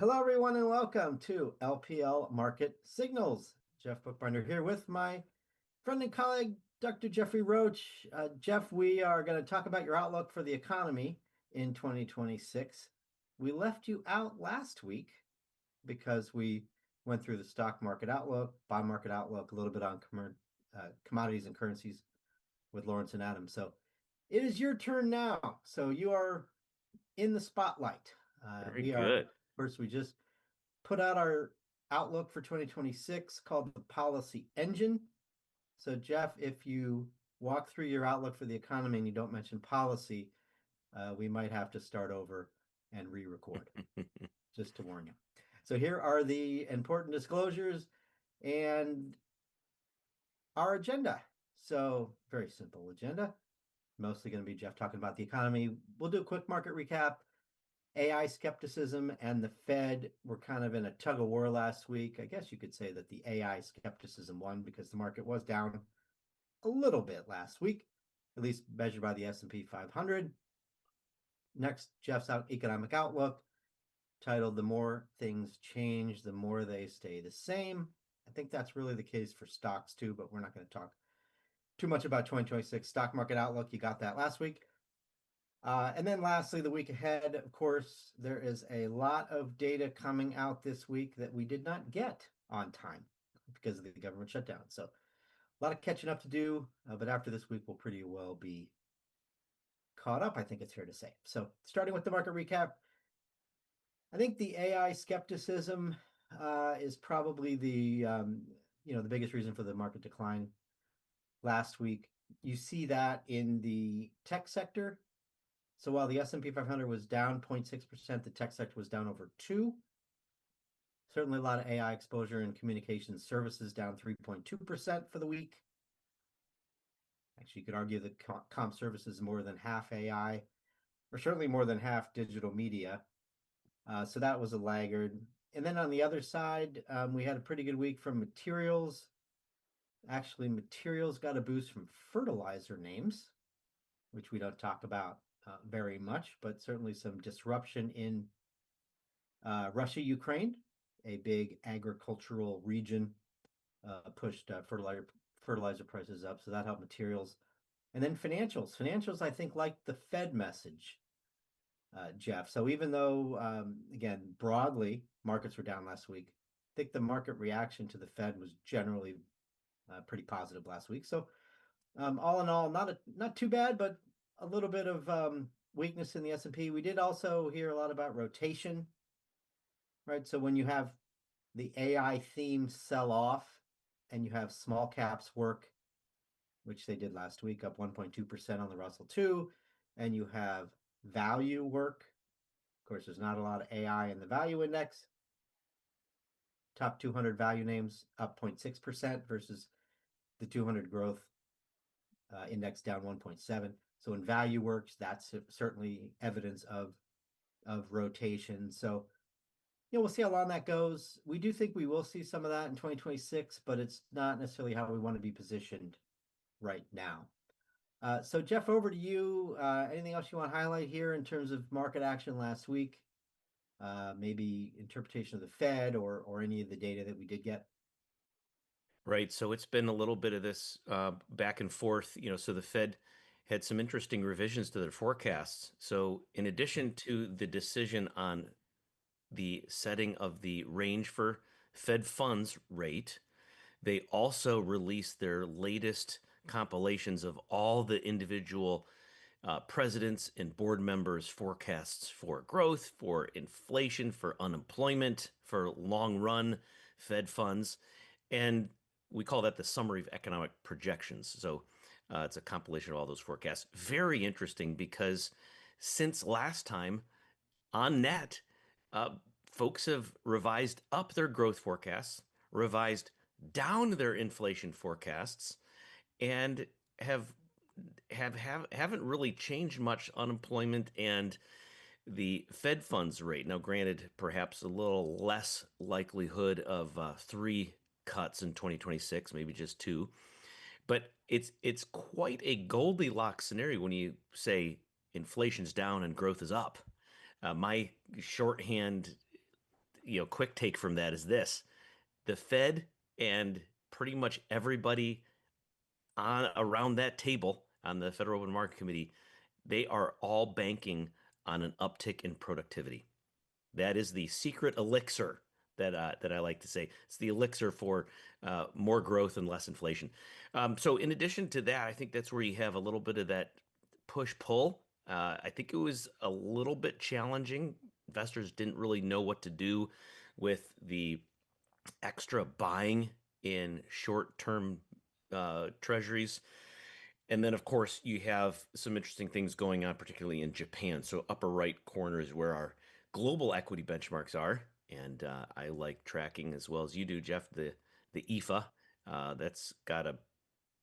Hello, everyone, and welcome to LPL Market Signals. Jeff Buchbinder here with my friend and colleague, Dr. Jeffrey Roach. Jeff, we are going to talk about your outlook for the economy in 2026. We left you out last week because we went through the stock market outlook, bond market outlook, a little bit on commodities and currencies with Lawrence and Adam. So it is your turn now. So you are in the spotlight. Very We are, good. first, we just put out our outlook for 2026 called the Policy Engine. So, Jeff, if you walk through your outlook for the economy and you don't mention policy, we might have to start over and re-record, just to warn you. So here are the important disclosures and our agenda. So very simple agenda. Mostly going to be Jeff talking about the economy. We'll do a quick market recap. AI skepticism and the Fed were kind of in a tug of war last week. I guess you could say that the AI skepticism won because the market was down a little bit last week, at least measured by the S&P 500. Next, Jeff's economic outlook, titled "The More Things Change, the More They Stay the Same." I think that's really the case for stocks too, but we're not going to talk too much about 2026 stock market outlook. You got that last week. And then lastly, the week ahead, of course, there is a lot of data coming out this week that we did not get on time because of the government shutdown. So a lot of catching up to do, but after this week, we'll pretty well be caught up, I think it's fair to say. So starting with the market recap, I think the AI skepticism is probably the biggest reason for the market decline last week. You see that in the tech sector. So while the S&P 500 was down 0.6%, the tech sector was down over 2. Certainly a lot of AI exposure in communications services, down 3.2% for the week. Actually, you could argue that comp services is more than half AI, or certainly more than half digital media. So that was a laggard. And then on the other side, we had a pretty good week from materials. Actually, materials got a boost from fertilizer names, which we don't talk about very much, but certainly some disruption in Russia, Ukraine, a big agricultural region, pushed fertilizer prices up. So that helped materials. And then financials. Financials, I think, like the Fed message, Jeff. So even though, again, broadly, markets were down last week, I think the market reaction to the Fed was generally pretty positive last week. So all in all, not too bad, but a little bit of weakness in the S&P. We did also hear a lot about rotation, right? So when you have the AI theme sell off and you have small caps work, which they did last week, up 1.2% on the Russell 2, and you have value work. Of course, there's not a lot of AI in the value index. Top 200 value names up 0.6% versus the 200 growth index down 1.7. So in value works, that's certainly evidence of rotation. So we'll see how long that goes. We do think we will see some of that in 2026, but it's not necessarily how we want to be positioned right now. So Jeff, over to you. Anything else you want to highlight here in terms of market action last week? Maybe interpretation of the Fed or any of the data that we did get? Right. So it's been a little bit of this back and forth. So the Fed had some interesting revisions to their forecasts. So in addition to the decision on the setting of the range for Fed funds rate, they also released their latest compilations of all the individual presidents and board members' forecasts for growth, for inflation, for unemployment, for long run Fed funds. And we call that the summary of economic projections. So it's a compilation of all those forecasts. Very interesting because since last time on net, folks have revised up their growth forecasts, revised down their inflation forecasts, and haven't really changed much unemployment and the Fed funds rate. Now, granted, perhaps a little less likelihood of three cuts in 2026, maybe just two, but it's quite a Goldilocks scenario when you say inflation's down and growth is up. My shorthand quick take from that is this: the Fed and pretty much everybody on around that table on the Federal Open Market Committee, they are all banking on an uptick in productivity. That is the secret elixir that I like to say. It's the elixir for more growth and less inflation. So in addition to that, I think that's where you have a little bit of that push pull. I think it was a little bit challenging. Investors didn't really know what to do with the extra buying in short-term treasuries. And then, of course, you have some interesting things going on, particularly in Japan. So, upper right corner is where our global equity benchmarks are, and I like tracking as well as you do, Jeff. The EFA that's got a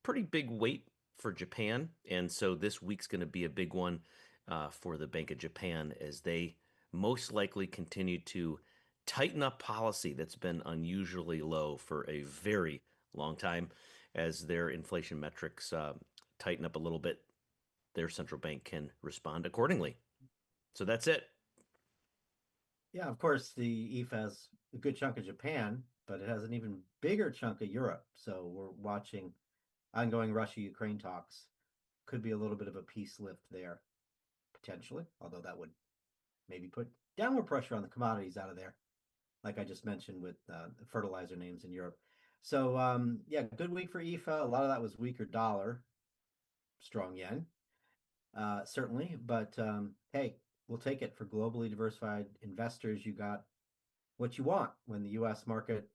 pretty big weight for Japan, and so this week's going to be a big one for the Bank of Japan as they most likely continue to tighten up policy that's been unusually low for a very long time as their inflation metrics tighten up a little bit. Their central bank can respond accordingly. So that's it. Yeah, of course, the EFA has a good chunk of Japan, but it has an even bigger chunk of Europe. So we're watching ongoing Russia-Ukraine talks. Could be a little bit of a peace lift there, potentially, although that would maybe put downward pressure on the commodities out of there, like I just mentioned with fertilizer names in Europe. So yeah, good week for EFA. A lot of that was weaker dollar, strong yen, certainly. But hey, we'll take it for globally diversified investors. You got what you want when the U.S. market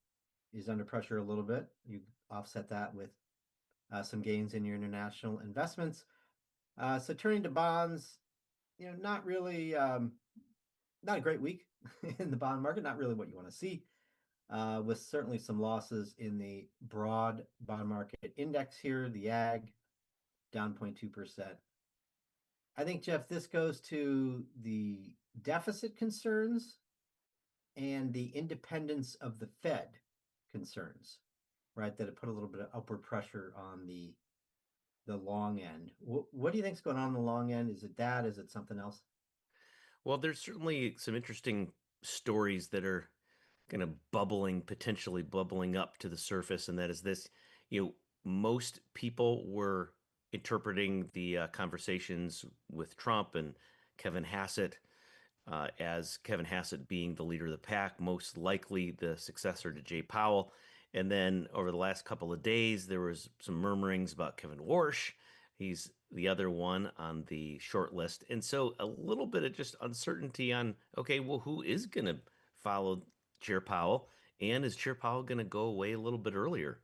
is under pressure a little bit. You offset that with some gains in your international investments. So turning to bonds, not really, not a great week in the bond market. Not really what you want to see. With certainly some losses in the broad bond market index here, the AG down 0.2%. I think, Jeff, this goes to the deficit concerns and the independence of the Fed concerns, right? That it put a little bit of upward pressure on the long end. What do you think's going on the long end? Is it that? Is it something else? Well, there's certainly some interesting stories that are kind of potentially bubbling up to the surface, and that is this. Most people were interpreting the conversations with Trump and Kevin Hassett as Kevin Hassett being the leader of the pack, most likely the successor to Jay Powell. And then over the last couple of days, there was some murmurings about Kevin Warsh. He's the other one on the short list. And so a little bit of just uncertainty on, okay, well, who is going to follow Chair Powell? And is Chair Powell going to go away a little bit earlier?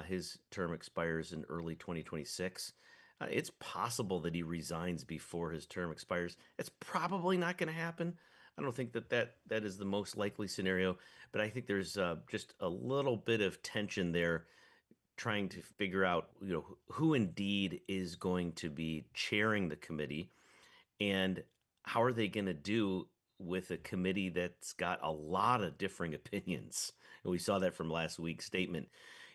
His term expires in early 2026. It's possible that he resigns before his term expires. It's probably not going to happen. I don't think that is the most likely scenario, but I think there's just a little bit of tension there, trying to figure out who indeed is going to be chairing the committee, and how are they going to do with a committee that's got a lot of differing opinions. And we saw that from last week's statement.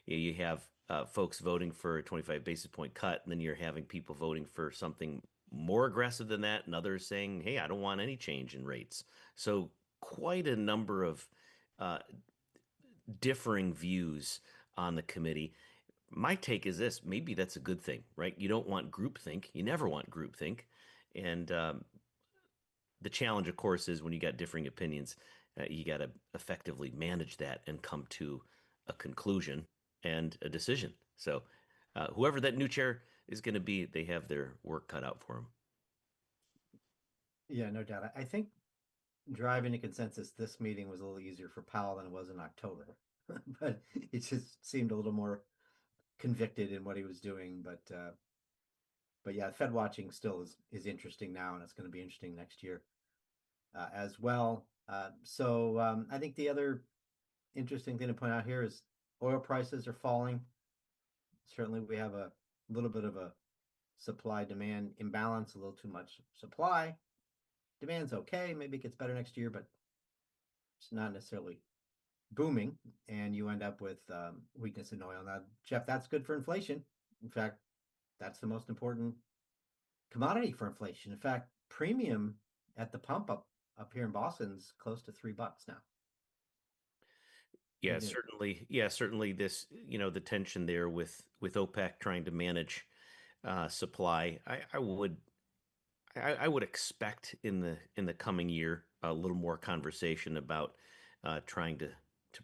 You have folks voting for a 25 basis point cut, and then you're having people voting for something more aggressive than that, and others saying, hey, I don't want any change in rates. So, quite a number of uh, differing views on the committee. My take is this: maybe that's a good thing, right? You don't want groupthink. You never want groupthink. And the challenge, of course, is when you got differing opinions, you got to effectively manage that and come to a conclusion and a decision. So, whoever that new chair is going to be, they have their work cut out for them. Yeah, no doubt. I think driving to consensus this meeting was a little easier for Powell than it was in October, but it just seemed a little more convicted in what he was doing. But yeah, Fed watching still is interesting now, and it's going to be interesting next year as well. So I think the other interesting thing to point out here is oil prices are falling. Certainly, we have a little bit of a supply demand imbalance, a little too much supply. Demand's okay. Maybe it gets better next year, but it's not necessarily booming. And you end up with weakness in oil. Now, Jeff, that's good for inflation. In fact, that's the most important commodity for inflation. In fact, premium at the pump up here in Boston's close to $3 now. Yeah, Anything? certainly. Yeah, certainly this, the tension there with OPEC trying to manage supply. I would expect in the coming year a little more conversation about trying to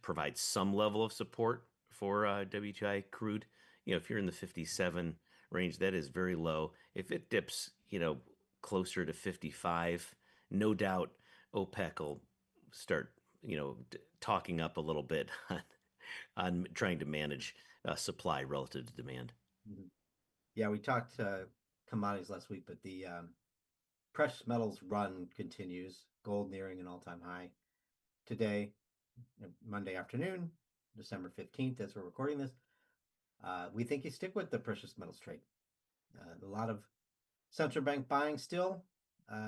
provide some level of support for WTI crude. If you're in the 57 range, that is very low. If it dips, closer to 55, no doubt OPEC will start, talking up a little bit on trying to manage supply relative to demand. Mhm. Yeah, we talked commodities last week, but the precious metals run continues. Gold nearing an all-time high today, Monday afternoon, December 15th, as we're recording this. We think you stick with the precious metals trade. A lot of central bank buying still.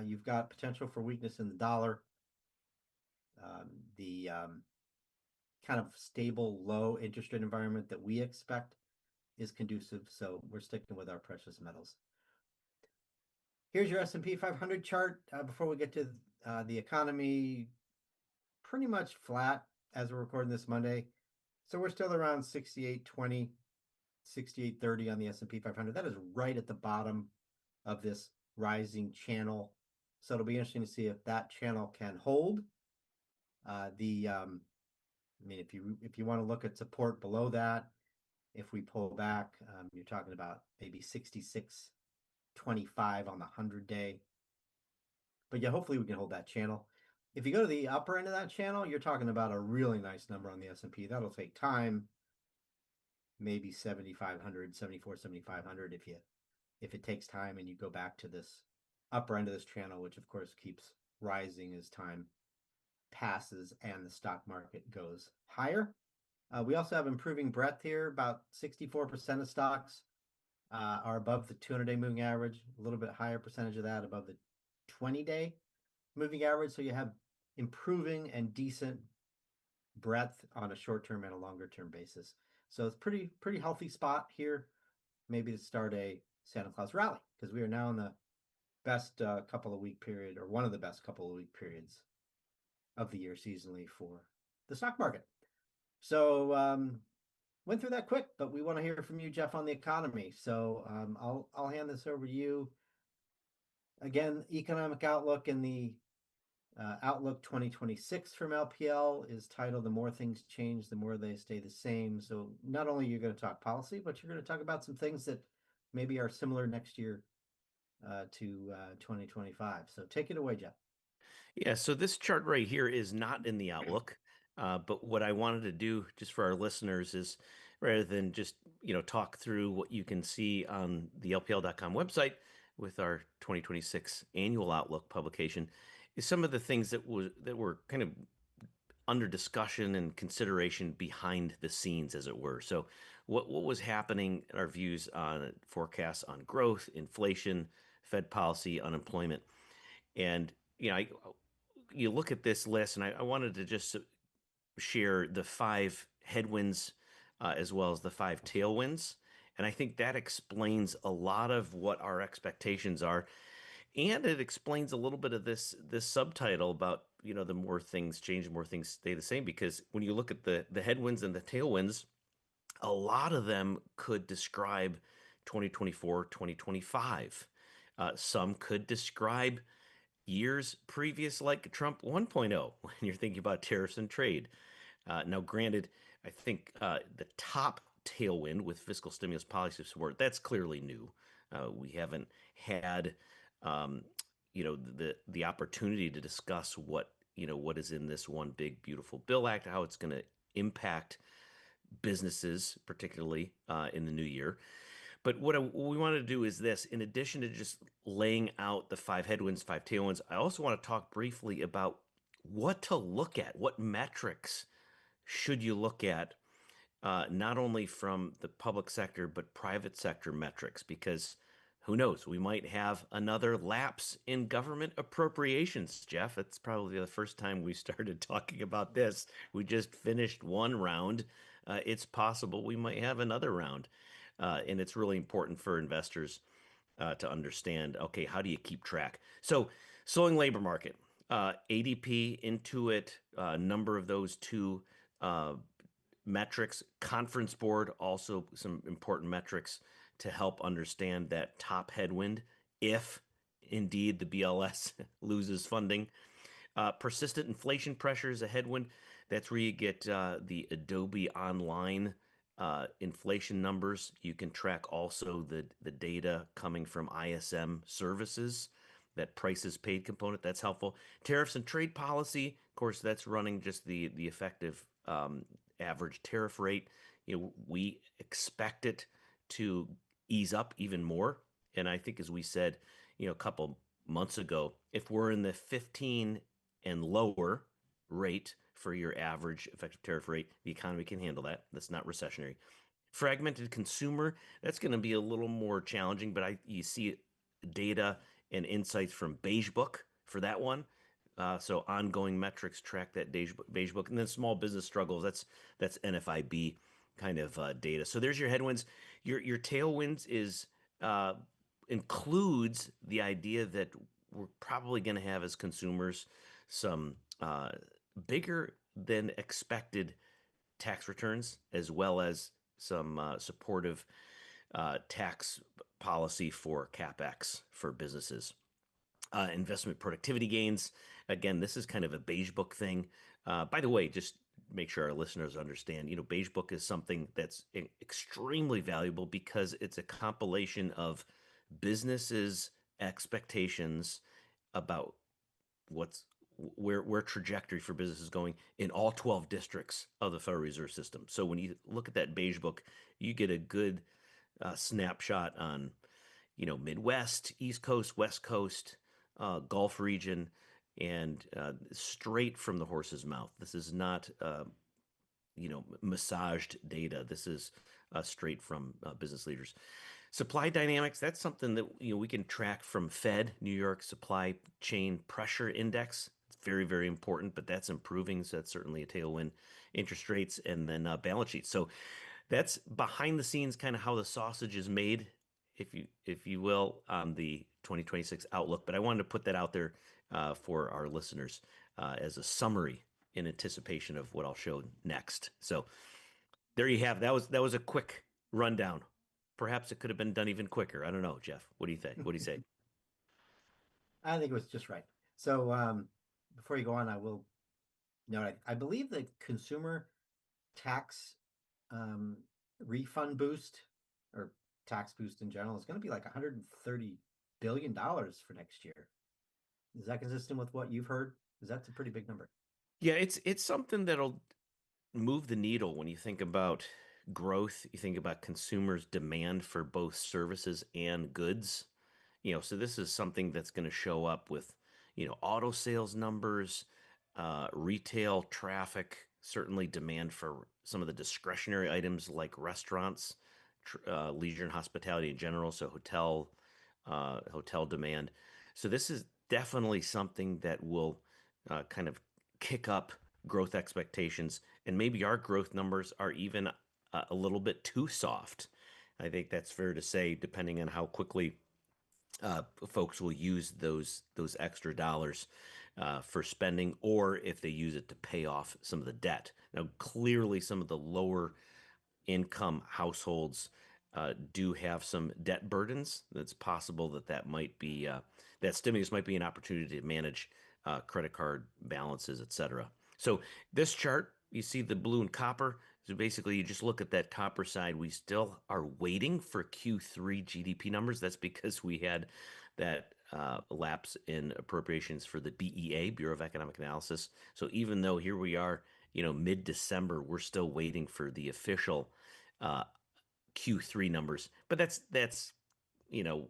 You've got potential for weakness in the dollar. The kind of stable, low interest rate environment that we expect is conducive. So we're sticking with our precious metals. Here's your S&P 500 chart before we get to the economy. Pretty much flat as we're recording this Monday. So we're still around 68.20, 68.30 on the S&P 500. That is right at the bottom of this rising channel. So it'll be interesting to see if that channel can hold. I mean, if you want to look at support below that, if we pull back, you're talking about maybe 66.25 on the 100-day. But yeah, hopefully we can hold that channel. If you go to the upper end of that channel, you're talking about a really nice number on the S&P. That'll take time, maybe 7,500, 74, 7,500 if it takes time and you go back to this upper end of this channel, which of course keeps rising as time passes and the stock market goes higher. We also have improving breadth here. About 64% of stocks are above the 200-day moving average, a little bit higher percentage of that above the 20-day moving average. So you have improving and decent breadth on a short-term and a longer-term basis. So it's pretty healthy spot here, maybe to start a Santa Claus rally, because we are now in the best couple of week period, or one of the best couple of week periods of the year seasonally for the stock market. So went through that quick, but we want to hear from you, Jeff, on the economy. So I'll hand this over to you. Again, economic outlook and the Outlook 2026 from LPL is titled "The More Things Change, the More They Stay the Same." So not only you're going to talk policy, but you're going to talk about some things that maybe are similar next year to 2025. So take it away, Jeff. Yeah, so this chart right here is not in the Outlook, but what I wanted to do just for our listeners is rather than just, talk through what you can see on the LPL.com website with our 2026 annual Outlook publication, is some of the things that were kind of under discussion and consideration behind the scenes, as it were. So, what was happening in our views on forecasts on growth, inflation, Fed policy, unemployment, and you look at this list, and I wanted to just share the five headwinds as well as the five tailwinds. And I think that explains a lot of what our expectations are. And it explains a little bit of this subtitle about, the more things change, the more things stay the same. Because when you look at the headwinds and the tailwinds, a lot of them could describe 2024, 2025. Some could describe years previous, like Trump 1.0, when you're thinking about tariffs and trade. Now, granted, I think the top tailwind with fiscal stimulus policy support, that's clearly new. We haven't had, um, the opportunity to discuss what is in this one big beautiful bill act, how it's going to impact businesses, particularly in the new year. But what we want to do is this: in addition to just laying out the five headwinds, five tailwinds, I also want to talk briefly about what to look at, what metrics should you look at, not only from the public sector, but private sector metrics, because who knows, we might have another lapse in government appropriations, Jeff. It's probably the first time we started talking about this. We just finished one round. It's possible we might have another round. And it's really important for investors to understand, okay, how do you keep track? So, slowing labor market, ADP, Intuit, a number of those two metrics. Conference Board, also some important metrics to help understand that top headwind if indeed the BLS loses funding. Persistent inflation pressure is a headwind. That's where you get the Adobe Online inflation numbers. You can track also the data coming from ISM services, that prices paid component. That's helpful. Tariffs and trade policy, of course, that's running just the effective average tariff rate. We expect it to ease up even more. And I think, as we said, a couple months ago, if we're in the 15 and lower rate for your average effective tariff rate, the economy can handle that. That's not recessionary. Fragmented consumer, that's going to be a little more challenging, but you see data and insights from Beige Book for that one. So ongoing metrics track that Beige Book, and then small business struggles. That's NFIB kind of data. So there's your headwinds. Your tailwinds is includes the idea that we're probably going to have as consumers some bigger than expected tax returns, as well as some supportive tax policy for CapEx for businesses. Investment productivity gains. Again, this is kind of a Beige Book thing. By the way, just make sure our listeners understand, Beige Book is something that's extremely valuable because it's a compilation of businesses' expectations about what's where trajectory for business is going in all 12 districts of the Federal Reserve System. So when you look at that Beige Book, you get a good snapshot on, Midwest, East Coast, West Coast, Gulf region, and straight from the horse's mouth. This is not, massaged data. This is straight from business leaders. Supply dynamics, that's something that we can track from Fed, New York Supply Chain Pressure Index. It's very, very important, but that's improving, so that's certainly a tailwind. Interest rates and then balance sheets. So that's behind the scenes, kind of how the sausage is made, if you will, on the 2026 outlook. But I wanted to put that out there for our listeners as a summary in anticipation of what I'll show next. So there you have. That was a quick rundown. Perhaps it could have been done even quicker. I don't know, Jeff. What do you think? What do you say? I think it was just right. So before you go on, I will note I believe the consumer tax refund boost or tax boost in general is going to be like $130 billion for next year. Is that consistent with what you've heard? Because that's a pretty big number. Yeah, it's something that'll move the needle when you think about growth, you think about consumers' demand for both services and goods. So this is something that's going to show up with, auto sales numbers, retail traffic, certainly demand for some of the discretionary items like restaurants, leisure and hospitality in general, so hotel demand. So this is definitely something that will kind of kick up growth expectations, and maybe our growth numbers are even a little bit too soft. I think that's fair to say, depending on how quickly folks will use those extra dollars for spending, or if they use it to pay off some of the debt. Now, clearly, some of the lower income households do have some debt burdens. It's possible that might be that stimulus might be an opportunity to manage credit card balances, et cetera. So this chart, you see the blue and copper. So basically, you just look at that copper side. We still are waiting for Q3 GDP numbers. That's because we had that lapse in appropriations for the BEA, Bureau of Economic Analysis. So even though here we are, mid-December, we're still waiting for the official Q3 numbers. But that's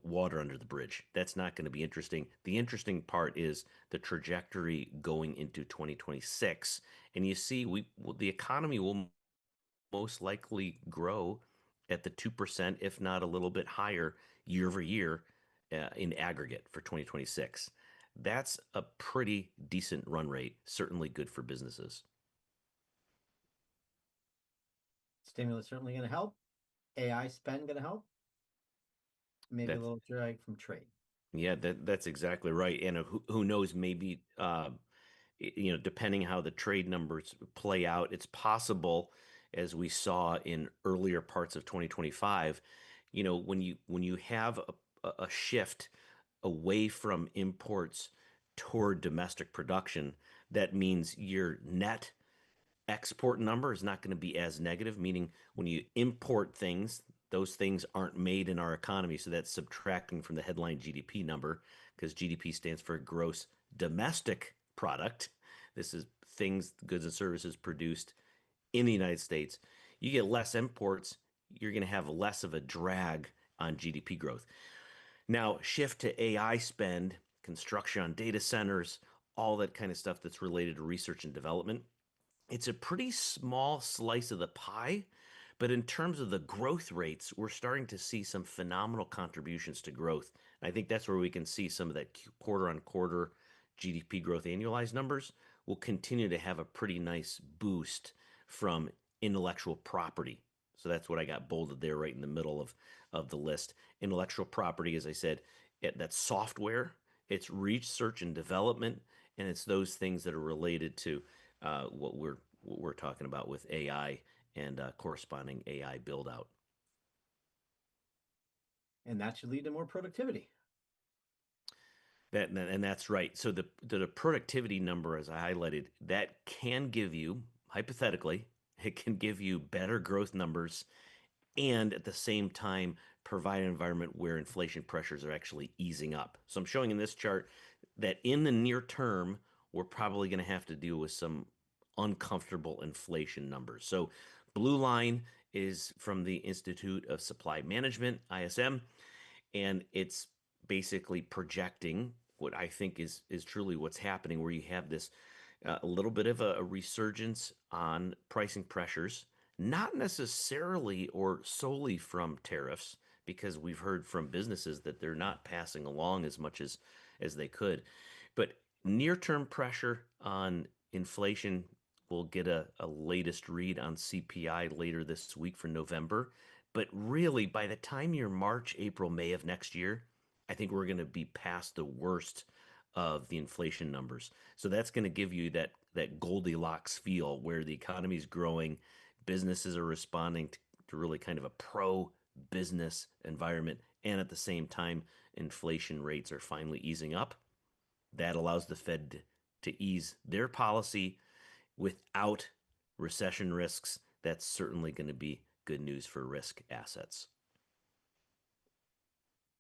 water under the bridge. That's not going to be interesting. The interesting part is the trajectory going into 2026. And you see, the economy will most likely grow at the 2%, if not a little bit higher year over year in aggregate for 2026. That's a pretty decent run rate, certainly good for businesses. Stimulus certainly going to help. AI spend going to help. Maybe a That's little drag from trade. Yeah, that's exactly right. And who knows, maybe depending how the trade numbers play out, it's possible as we saw in earlier parts of 2025. When you have a shift away from imports toward domestic production, that means your net export number is not going to be as negative, meaning when you import things, those things aren't made in our economy. So that's subtracting from the headline GDP number because GDP stands for gross domestic product. This is things, goods, and services produced in the United States. You get less imports, you're going to have less of a drag on GDP growth. Now, shift to AI spend, construction on data centers, all that kind of stuff that's related to research and development. It's a pretty small slice of the pie, but in terms of the growth rates, we're starting to see some phenomenal contributions to growth. And I think that's where we can see some of that quarter on quarter GDP growth annualized numbers will continue to have a pretty nice boost from intellectual property. So that's what I got bolded there right in the middle of the list. Intellectual property, as I said, that's software, it's research and development, and it's those things that are related to what we're talking about with AI and corresponding AI build out. And that should lead to more productivity. And that's right. So the productivity number, as I highlighted, that can give you hypothetically, it can give you better growth numbers and at the same time provide an environment where inflation pressures are actually easing up. So I'm showing in this chart that in the near term, we're probably going to have to deal with some uncomfortable inflation numbers. So blue line is from the Institute of Supply Management, ISM, and it's basically projecting what I think is truly what's happening, where you have this a little bit of a resurgence on pricing pressures, not necessarily or solely from tariffs, because we've heard from businesses that they're not passing along as much as they could. But near-term pressure on inflation, we'll get a latest read on CPI later this week for November. But really, by the time you're March, April, May of next year, I think we're going to be past the worst of the inflation numbers. So that's going to give you that Goldilocks feel where the economy is growing, businesses are responding to really kind of a pro business environment, and at the same time, inflation rates are finally easing up. That allows the Fed to ease their policy without recession risks. That's certainly going to be good news for risk assets.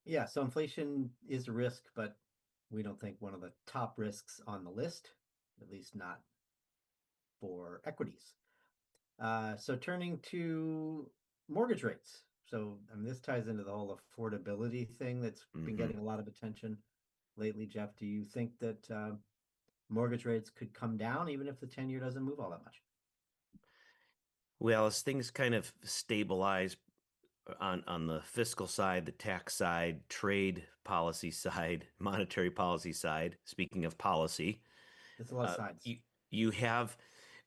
Yeah, so inflation is a risk, but we don't think one of the top risks on the list, at least not for equities. So turning to mortgage rates. So this ties into the whole affordability thing that's been Mm-hmm. getting a lot of attention lately. Jeff, do you think that mortgage rates could come down even if the 10-year doesn't move all that much? Well, as things kind of stabilize on the fiscal side, the tax side, trade policy side, monetary policy side, speaking of policy, It's a lot of uh, sides. you you have,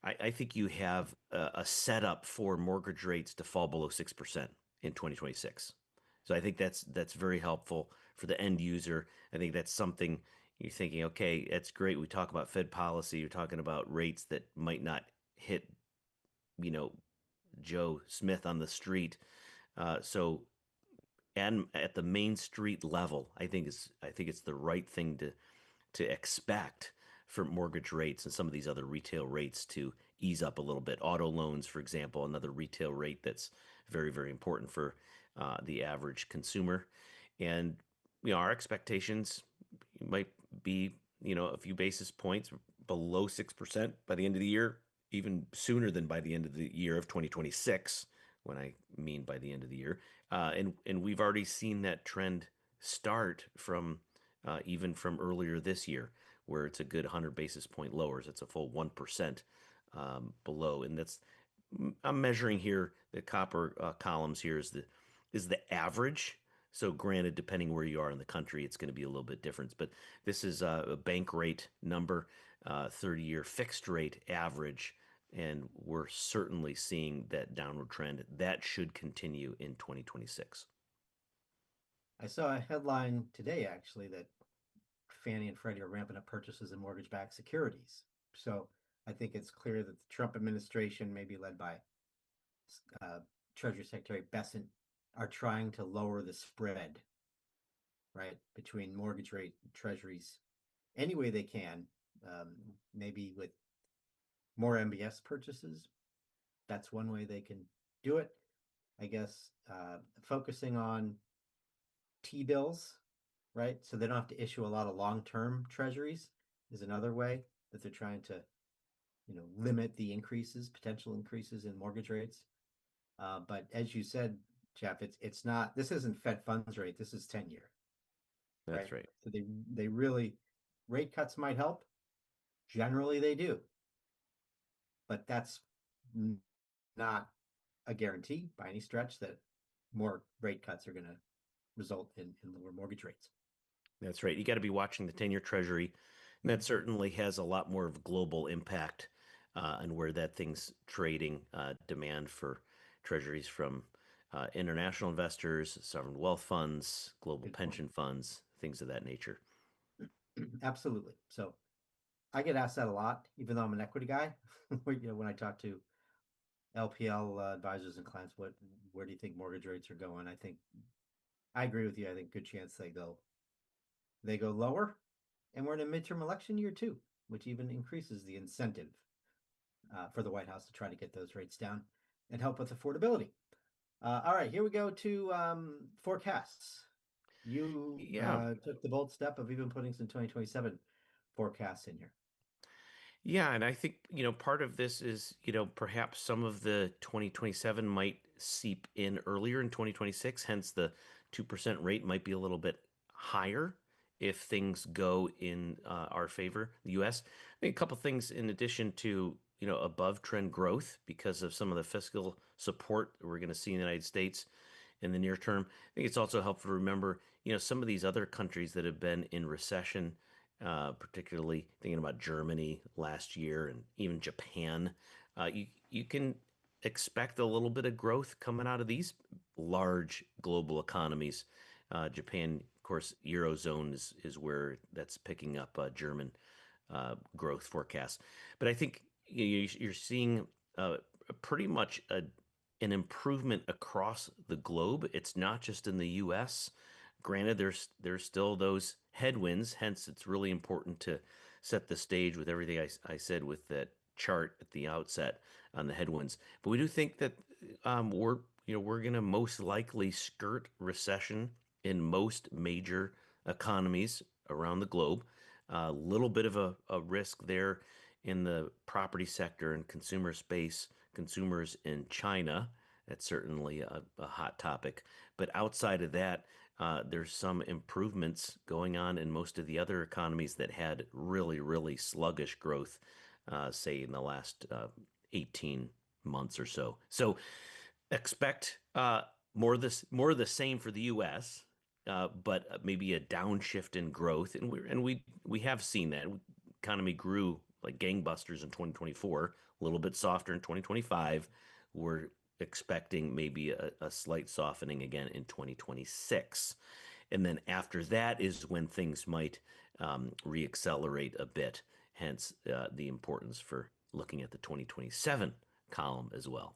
I think you have a setup for mortgage rates to fall below 6% in 2026. So I think that's very helpful for the end user. I think that's something you're thinking, okay, that's great. We talk about Fed policy. You're talking about rates that might not hit, you know, Joe Smith on the street. So and at the main street level, I think it's the right thing to expect for mortgage rates and some of these other retail rates to ease up a little bit. Auto loans, for example, another retail rate that's very, very important for the average consumer. And our expectations might be a few basis points below 6% by the end of the year, even sooner than by the end of the year of 2026. When I mean by the end of the year, and we've already seen that trend start from even from earlier this year, where it's a good 100 basis point lowers. It's a full 1% below, and I'm measuring here the copper columns here is the average. So granted, depending where you are in the country, it's going to be a little bit different. But this is a bank rate number, 30-year fixed rate average, and we're certainly seeing that downward trend. That should continue in 2026. I saw a headline today actually that Fannie and Freddie are ramping up purchases in mortgage-backed securities. So I think it's clear that the Trump administration, maybe led by Treasury Secretary Bessent are trying to lower the spread, right, between mortgage rate and treasuries any way they can, maybe with more MBS purchases. That's one way they can do it. I guess focusing on T-bills, right? So they don't have to issue a lot of long-term treasuries is another way that they're trying to, limit the potential increases in mortgage rates. But as you said, Jeff, it's not. This isn't Fed funds rate. This is 10-year, right? That's right. So they really rate cuts might help. Generally, they do, but that's not a guarantee by any stretch that more rate cuts are going to result in lower mortgage rates. That's right. You got to be watching the 10-year Treasury. And that certainly has a lot more of global impact on where that thing's trading, demand for treasuries from international investors, sovereign wealth funds, global Good point. pension funds, things of that nature. Absolutely. So I get asked that a lot, even though I'm an equity guy. When I talk to LPL advisors and clients, where do you think mortgage rates are going? I agree with you. I think good chance they go lower, and we're in a midterm election year too, which even increases the incentive for the White House to try to get those rates down and help with affordability. All right, here we go to forecasts. You Yeah. took the bold step of even putting some 2027 forecasts in here. Yeah, and I think, part of this is, perhaps some of the 2027 might seep in earlier in 2026, hence the 2% rate might be a little bit higher if things go in our favor, the US. I think a couple things in addition to, above trend growth because of some of the fiscal support we're going to see in the United States in the near term. I think it's also helpful to remember, some of these other countries that have been in recession, particularly thinking about Germany last year and even Japan. You can expect a little bit of growth coming out of these large global economies. Japan, of course, Eurozone is where that's picking up German growth forecasts. But I think you're seeing pretty much an improvement across the globe. It's not just in the U.S. Granted, there's still those headwinds, hence it's really important to set the stage with everything I said with that chart at the outset on the headwinds. But we do think that we're going to most likely skirt recession in most major economies around the globe. A little bit of a risk there in the property sector and consumer space, consumers in China. That's certainly a hot topic. But outside of that, there's some improvements going on in most of the other economies that had really, really sluggish growth, say in the last 18 months or so. So expect more of the same for the U.S., but maybe a downshift in growth, and we have seen that. Economy grew like gangbusters in 2024, a little bit softer in 2025. We're expecting maybe a slight softening again in 2026. And then after that is when things might reaccelerate a bit, hence the importance for looking at the 2027 column as well.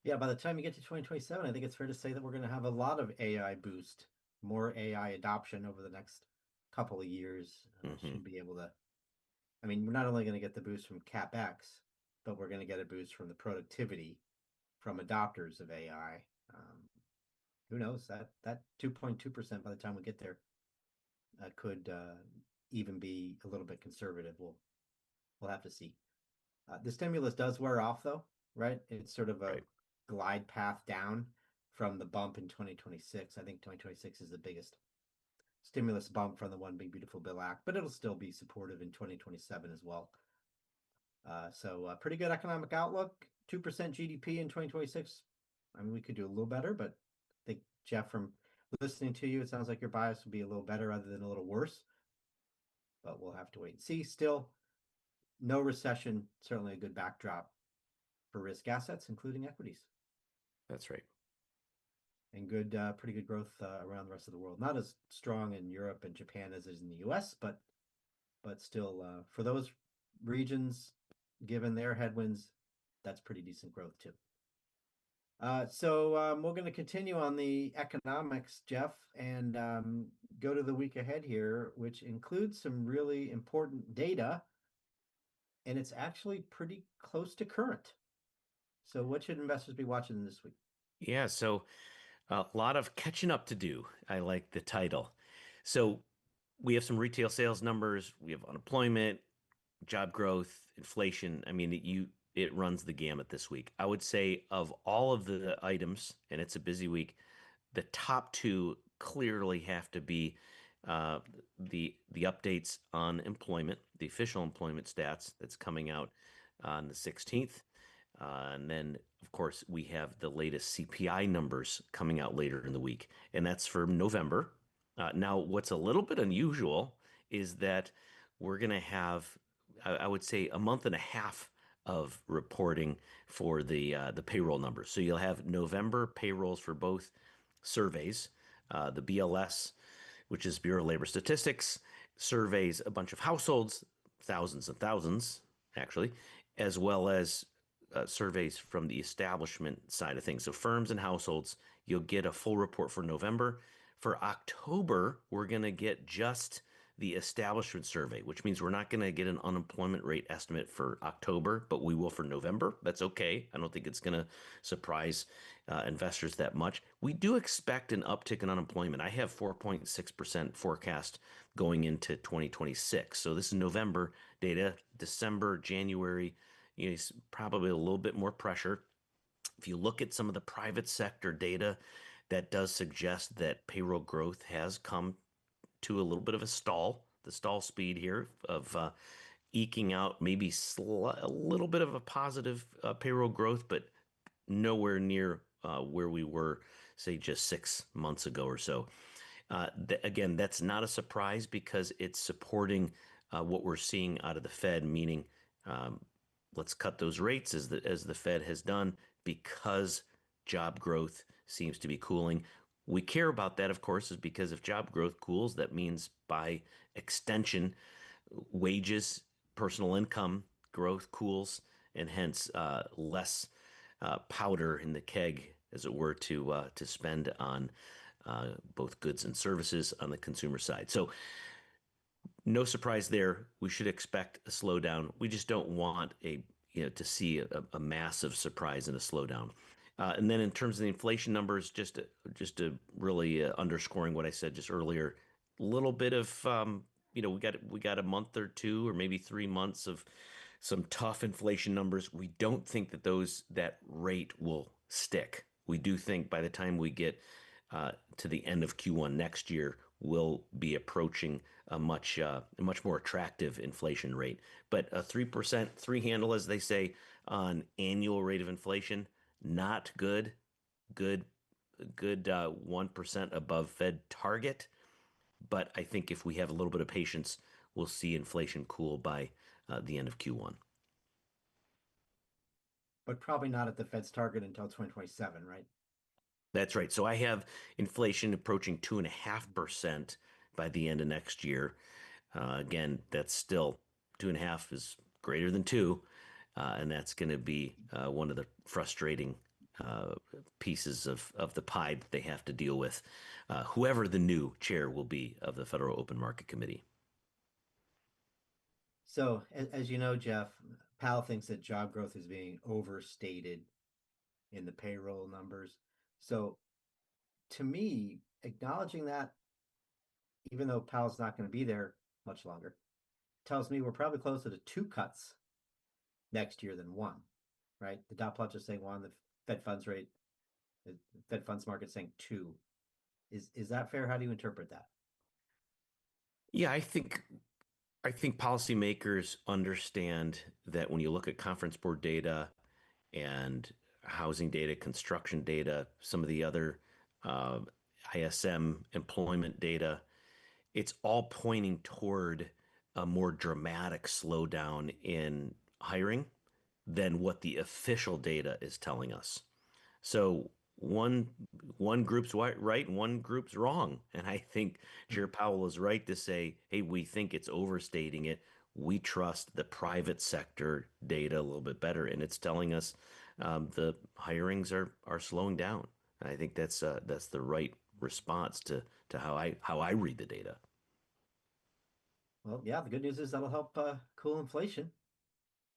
Yeah, by the time you get to 2027, I think it's fair to say that we're going to have a lot of AI boost, more AI adoption over the next couple of years. Hmm. Should be able to. I mean, we're not only going to get the boost from CapEx, but we're going to get a boost from the productivity from adopters of AI. Who knows, that 2.2% by the time we get there could even be a little bit conservative. We'll have to see. The stimulus does wear off though, right? It's sort of a Right. glide path down from the bump in 2026. I think 2026 is the biggest stimulus bump from the One Big Beautiful Bill Act, but it'll still be supportive in 2027 as well. So pretty good economic outlook, 2% GDP in 2026. I mean, we could do a little better, but I think, Jeff, from listening to you, it sounds like your bias would be a little better rather than a little worse. But we'll have to wait and see. Still, no recession, certainly a good backdrop for risk assets, including equities. That's right. And pretty good growth around the rest of the world. Not as strong in Europe and Japan as is in the U.S., but still for those regions, given their headwinds, that's pretty decent growth too. We're going to continue on the economics, Jeff, and go to the week ahead here, which includes some really important data, and it's actually pretty close to current. So what should investors be watching this week? Yeah, so a lot of catching up to do. I like the title. So we have some retail sales numbers, we have unemployment, job growth, inflation. I mean, it runs the gamut this week. I would say of all of the items, and it's a busy week, the top two clearly have to be uh, the updates on employment, the official employment stats that's coming out on the 16th. And then, of course, we have the latest CPI numbers coming out later in the week, and that's for November. Now, what's a little bit unusual is that we're going to have, I would say, a month and a half of reporting for the payroll numbers. So you'll have November payrolls for both surveys. The BLS, which is Bureau of Labor Statistics, surveys a bunch of households, thousands and thousands, actually, as well as surveys from the establishment side of things. So firms and households, you'll get a full report for November. For October, we're going to get just the establishment survey, which means we're not going to get an unemployment rate estimate for October, but we will for November. That's okay. I don't think it's going to surprise investors that much. We do expect an uptick in unemployment. I have 4.6% forecast going into 2026. So this is November data. December, January, it's probably a little bit more pressure. If you look at some of the private sector data, that does suggest that payroll growth has come to a little bit of a stall, the stall speed here of eking out maybe a little bit of a positive payroll growth, but nowhere near where we were, say, just 6 months ago or so. Again, that's not a surprise because it's supporting what we're seeing out of the Fed, meaning um, let's cut those rates as the Fed has done because job growth seems to be cooling. We care about that, of course, is because if job growth cools, that means by extension, wages, personal income growth cools, and hence less powder in the keg, as it were, to spend on both goods and services on the consumer side. So no surprise there. We should expect a slowdown. We just don't want to see a massive surprise and a slowdown. And then in terms of the inflation numbers, just to really underscoring what I said just earlier, a little bit of we got a month or two or maybe 3 months of some tough inflation numbers. We don't think that rate will stick. We do think by the time we get to the end of Q1 next year, we'll be approaching a much more attractive inflation rate. But a 3%, three handle, as they say, on annual rate of inflation, not good. Good, good 1% above Fed target. But I think if we have a little bit of patience, we'll see inflation cool by the end of Q1. But probably not at the Fed's target until 2027, right? That's right. So I have inflation approaching 2.5% by the end of next year. Again, that's still 2.5 is greater than two, and that's going to be one of the frustrating uh, pieces of the pie that they have to deal with, whoever the new chair will be of the Federal Open Market Committee. So, as you know, Jeff, Powell thinks that job growth is being overstated in the payroll numbers. So, to me, acknowledging that, even though Powell's not going to be there much longer, tells me we're probably closer to two cuts next year than one, right? The dot plots are saying one, the Fed funds rate, the Fed funds market saying two. Is that fair? How do you interpret that? Yeah, I think policymakers understand that when you look at conference board data and housing data, construction data, some of the other uh, ISM employment data, it's all pointing toward a more dramatic slowdown in hiring than what the official data is telling us. So one group's right, one group's wrong, and I think Chair Powell is right to say, "Hey, we think it's overstating it. we trust the private sector data a little bit better, and it's telling us the hirings are slowing down. And I think that's the right response to how I read the data. Well, yeah, the good news is that'll help cool inflation.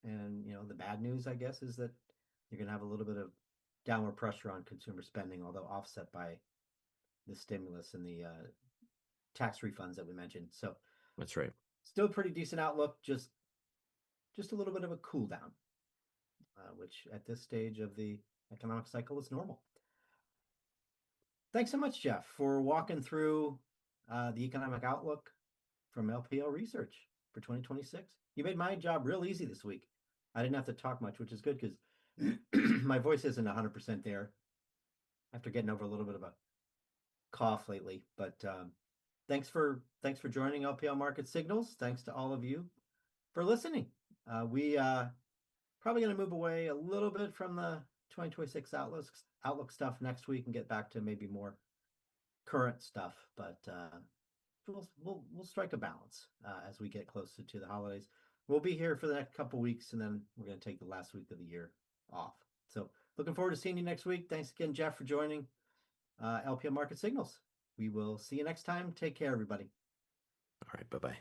And, the bad news, I guess, is that you're going to have a little bit of downward pressure on consumer spending, although offset by the stimulus and the tax refunds that we mentioned. So That's right. still a pretty decent outlook, just a little bit of a cool down, which at this stage of the economic cycle is normal. Thanks so much, Jeff, for walking through the economic outlook from LPL Research for 2026. You made my job real easy this week. I didn't have to talk much, which is good because my voice isn't 100% there after getting over a little bit of a cough lately. But thanks for joining LPL Market Signals. Thanks to all of you for listening. We probably going to move away a little bit from the 2026 outlook stuff next week and get back to maybe more current stuff. But we'll strike a balance as we get closer to the holidays. We'll be here for the next couple weeks, and then we're going to take the last week of the year off. So looking forward to seeing you next week. Thanks again, Jeff, for joining LPL Market Signals. We will see you next time. Take care, everybody. All right. Bye bye.